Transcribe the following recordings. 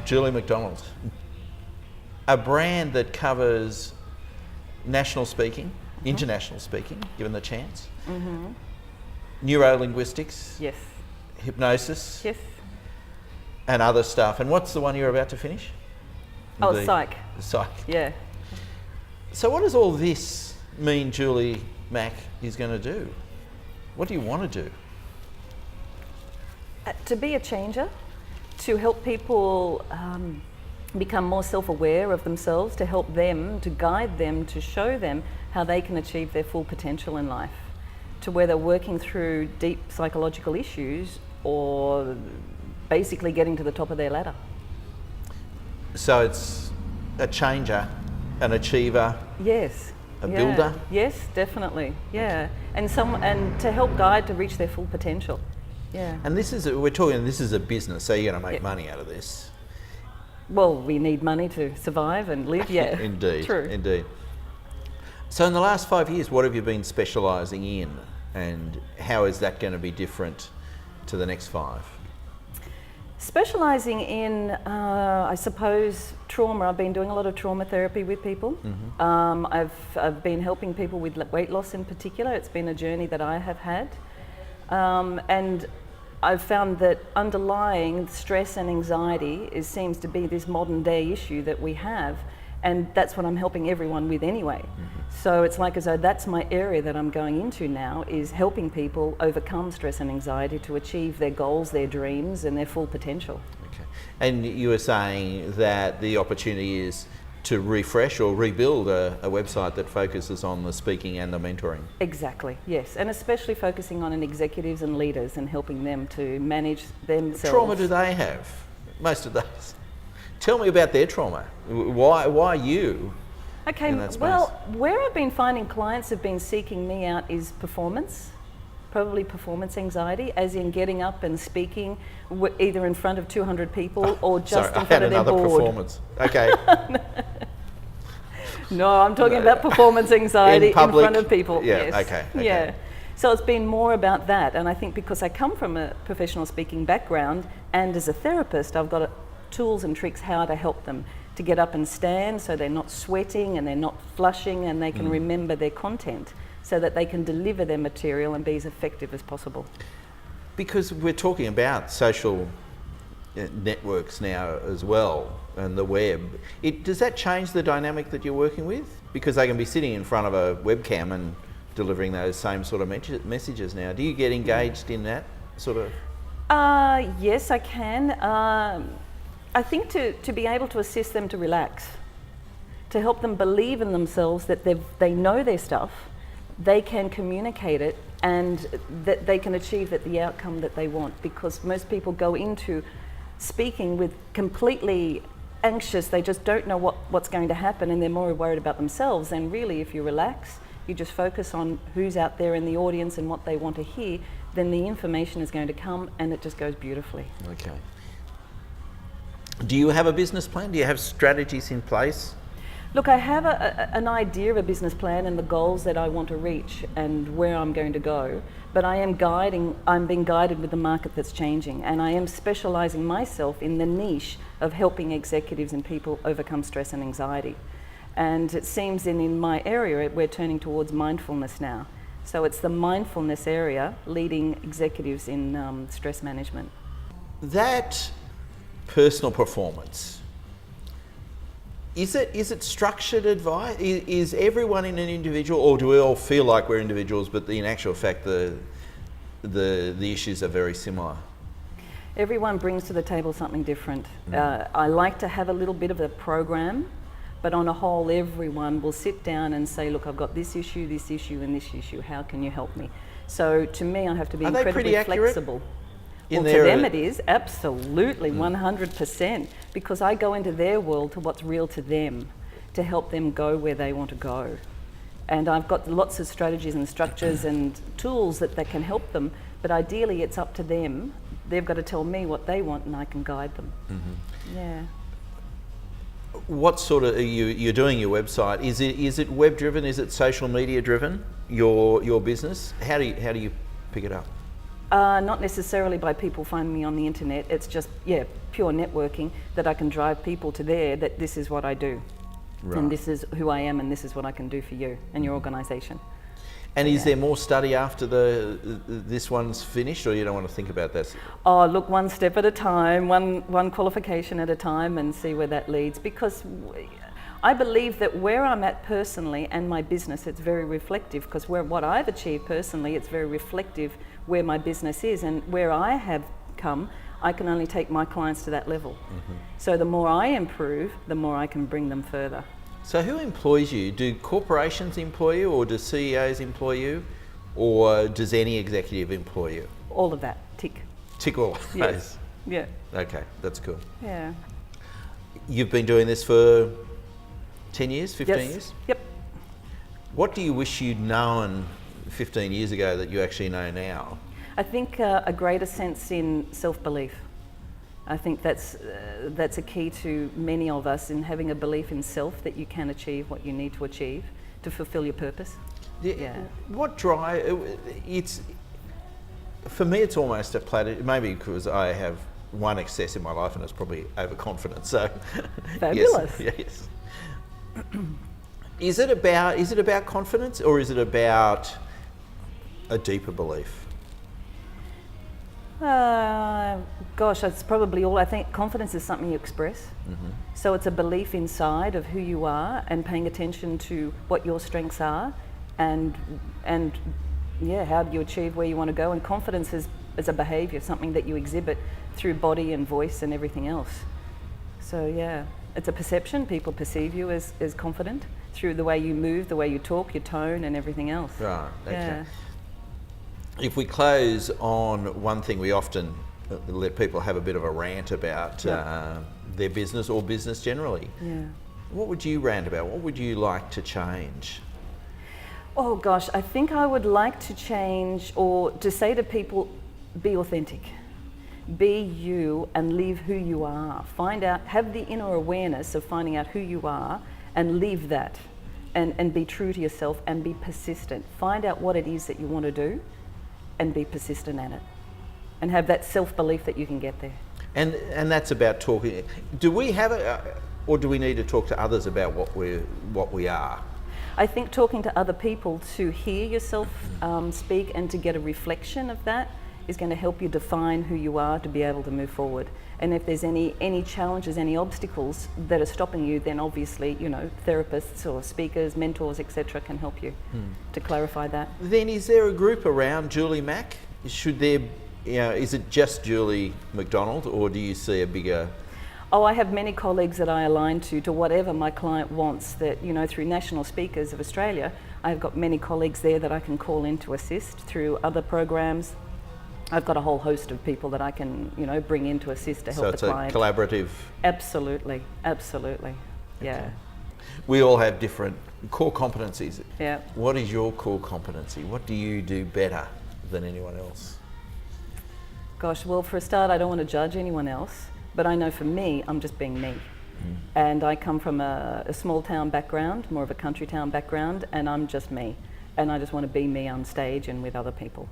Julie McDonald, a brand that covers national speaking, international speaking, given the chance, neuro-linguistics, Yes. hypnosis, Yes. and other stuff. And what's the one you're about to finish? Oh, The psych. Psych. Yeah. So what does all this mean Julie Mack is going to do? What do you want to do? To be a changer, to help people become more self-aware of themselves, to help them, to guide them, to show them how they can achieve their full potential in life, to where they're working through deep psychological issues or basically getting to the top of their ladder. So it's a changer, an achiever, Yes. a builder? Yes, definitely. Yeah. And to help guide to reach their full potential. Yeah. And this is, this is a business, so you're going to make money out of this. Well, we need money to survive and live, yeah. Indeed, True. indeed. So in the last 5 years, what have you been specialising in, and how is that going to be different to the next 5? Specialising in, I suppose, trauma. I've been doing a lot of trauma therapy with people. I've been helping people with weight loss in particular. It's been a journey that I have had. And I've found that underlying stress and anxiety seems to be this modern day issue that we have, and that's what I'm helping everyone with anyway. So it's like as though that's my area that I'm going into now, is helping people overcome stress and anxiety to achieve their goals, their dreams and their full potential. Okay. And you were saying that the opportunity is to refresh or rebuild a website that focuses on the speaking and the mentoring. Exactly, yes, and especially focusing on executives and leaders and helping them to manage themselves. What trauma do they have? Most of those. Tell me about their trauma. Why you? Okay, in that space? well, where I've been finding clients have been seeking me out is performance, probably performance anxiety, as in getting up and speaking either in front of 200 people or just in front of their board. I had another performance. Okay. No, I'm talking about performance anxiety in front of people. Yeah, yes. okay. Yeah. So it's been more about that, and I think because I come from a professional speaking background and as a therapist, I've got tools and tricks how to help them to get up and stand so they're not sweating and they're not flushing and they can remember their content so that they can deliver their material and be as effective as possible. Because we're talking about social networks now as well, and the web. Does that change the dynamic that you're working with? Because they can be sitting in front of a webcam and delivering those same sort of messages now. Do you get engaged in that sort of? Yes, I can. I think to be able to assist them to relax, to help them believe in themselves that they know their stuff, they can communicate it, and that they can achieve the outcome that they want. Because most people go into speaking with completely anxious, they just don't know what's going to happen, and they're more worried about themselves. And really, if you relax, you just focus on who's out there in the audience and what they want to hear, then the information is going to come and it just goes beautifully. Okay. Do you have a business plan? Do you have strategies in place? Look, I have an idea of a business plan and the goals that I want to reach and where I'm going to go, but I'm being guided with the market that's changing, and I am specialising myself in the niche of helping executives and people overcome stress and anxiety. And it seems in my area we're turning towards mindfulness now. So it's the mindfulness area leading executives in stress management. That personal performance, is it structured advice? Is everyone in an individual, or do we all feel like we're individuals, but in actual fact the issues are very similar? Everyone brings to the table something different. I like to have a little bit of a program, but on a whole, everyone will sit down and say, look, I've got this issue, and this issue, how can you help me? So to me, I have to be incredibly flexible. Well, to them it is, absolutely, 100%, because I go into their world to what's real to them, to help them go where they want to go. And I've got lots of strategies and structures and tools that can help them, but ideally it's up to them. They've got to tell me what they want and I can guide them. Yeah. What sort of, you're doing your website, is it web driven, is it social media driven, your business? How do you pick it up? Not necessarily by people finding me on the internet. It's just, pure networking that I can drive people to there, that this is what I do. Right. And this is who I am, and this is what I can do for you and your organisation. And is there more study after this one's finished, or you don't want to think about that? Oh, look, one step at a time, one qualification at a time, and see where that leads. Because I believe that where I'm at personally and my business, it's very reflective, because what I've achieved personally, it's very reflective where my business is, and where I have come, I can only take my clients to that level. Mm-hmm. So the more I improve, the more I can bring them further. So who employs you? Do corporations employ you, or do CEOs employ you, or does any executive employ you? All of that, tick. Tick all. Yes. Yeah. Okay, that's cool. Yeah. You've been doing this for 10 years, 15 Yes. years? Yep. What do you wish you'd known 15 years ago that you actually know now? I think a greater sense in self-belief. I think that's a key to many of us, in having a belief in self that you can achieve what you need to achieve to fulfill your purpose. Yeah. What it's, for me it's almost a platter, maybe because I have one excess in my life and it's probably overconfidence. So Fabulous. Yes. Is it about confidence, or is it about a deeper belief? Gosh, that's probably all. I think confidence is something you express. Mm-hmm. So it's a belief inside of who you are, and paying attention to what your strengths are, and how do you achieve where you want to go. And confidence is a behaviour, something that you exhibit through body and voice and everything else. So it's a perception. People perceive you as confident through the way you move, the way you talk, your tone, and everything else. Right. Okay. Yeah. If we close on one thing, we often let people have a bit of a rant about their business, or business generally. Yeah. What would you rant about? What would you like to change? Oh gosh, I think I would like to change, or to say to people, be authentic. Be you and live who you are. Have the inner awareness of finding out who you are and live that. And be true to yourself and be persistent. Find out what it is that you want to do and be persistent at it. And have that self-belief that you can get there. And that's about talking. Do we have it, or do we need to talk to others about what we are? I think talking to other people to hear yourself speak and to get a reflection of that is going to help you define who you are to be able to move forward. And if there's any challenges, any obstacles that are stopping you, then obviously, therapists or speakers, mentors, etc. can help you to clarify that. Then is there a group around Julie Mack? Should there, is it just Julie McDonald, or do you see a bigger... Oh, I have many colleagues that I align to whatever my client wants. That, through National Speakers of Australia, I've got many colleagues there that I can call in to assist through other programs. I've got a whole host of people that I can, bring in to assist to help the client. So it's a collaborative... Absolutely, absolutely, yeah. Okay. We all have different core competencies. Yeah. What is your core competency? What do you do better than anyone else? Gosh, well, for a start, I don't want to judge anyone else, but I know for me, I'm just being me. And I come from a small town background, more of a country town background, and I'm just me. And I just want to be me on stage and with other people.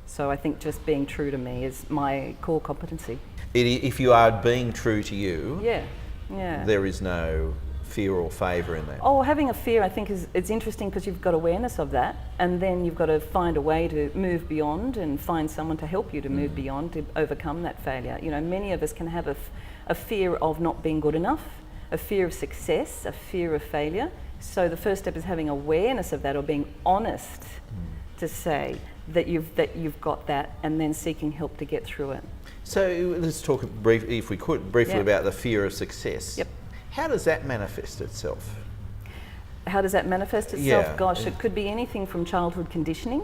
So I think just being true to me is my core competency. If you are being true to you, yeah, there is no fear or favour in that. Oh, having a fear, I think, it's interesting because you've got awareness of that, and then you've got to find a way to move beyond and find someone to help you to move beyond, to overcome that failure. Many of us can have a fear of not being good enough, a fear of success, a fear of failure. So the first step is having awareness of that, or being honest to say that you've got that, and then seeking help to get through it. So let's talk briefly about the fear of success. Yep. How does that manifest itself? How does that manifest itself? Yeah. Gosh, it could be anything from childhood conditioning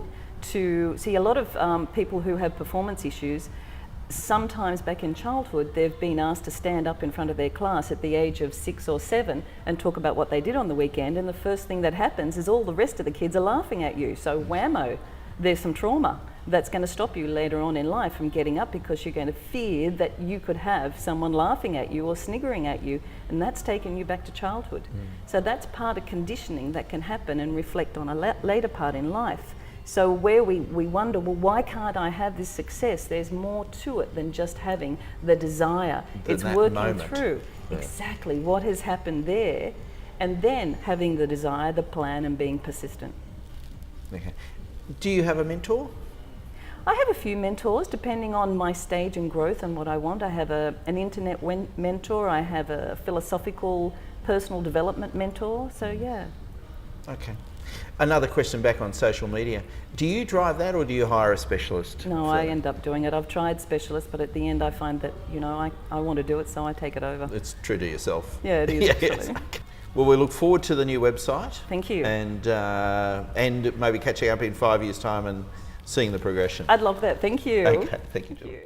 to, see, a lot of people who have performance issues, sometimes back in childhood, they've been asked to stand up in front of their class at the age of 6 or 7 and talk about what they did on the weekend, and the first thing that happens is all the rest of the kids are laughing at you. So whammo, there's some trauma that's going to stop you later on in life from getting up, because you're going to fear that you could have someone laughing at you or sniggering at you, and that's taken you back to childhood. So that's part of conditioning that can happen and reflect on a later part in life. So where we wonder, well, why can't I have this success? There's more to it than just having the desire. It's working moment. through exactly what has happened there, and then having the desire, the plan, and being persistent. Okay. Do you have a mentor? I have a few mentors depending on my stage and growth and what I want. I have an internet mentor, I have a philosophical personal development mentor, so yeah. Okay. Another question back on social media. Do you drive that or do you hire a specialist? No, I end up doing it. I've tried specialists, but at the end I find that, you know, I want to do it, so I take it over. It's true to yourself. Yeah, it is actually. Okay. Well, we look forward to the new website. Thank you. And maybe catching up in 5 years' time and seeing the progression. I'd love that. Thank you. Okay, thank you. Thank you.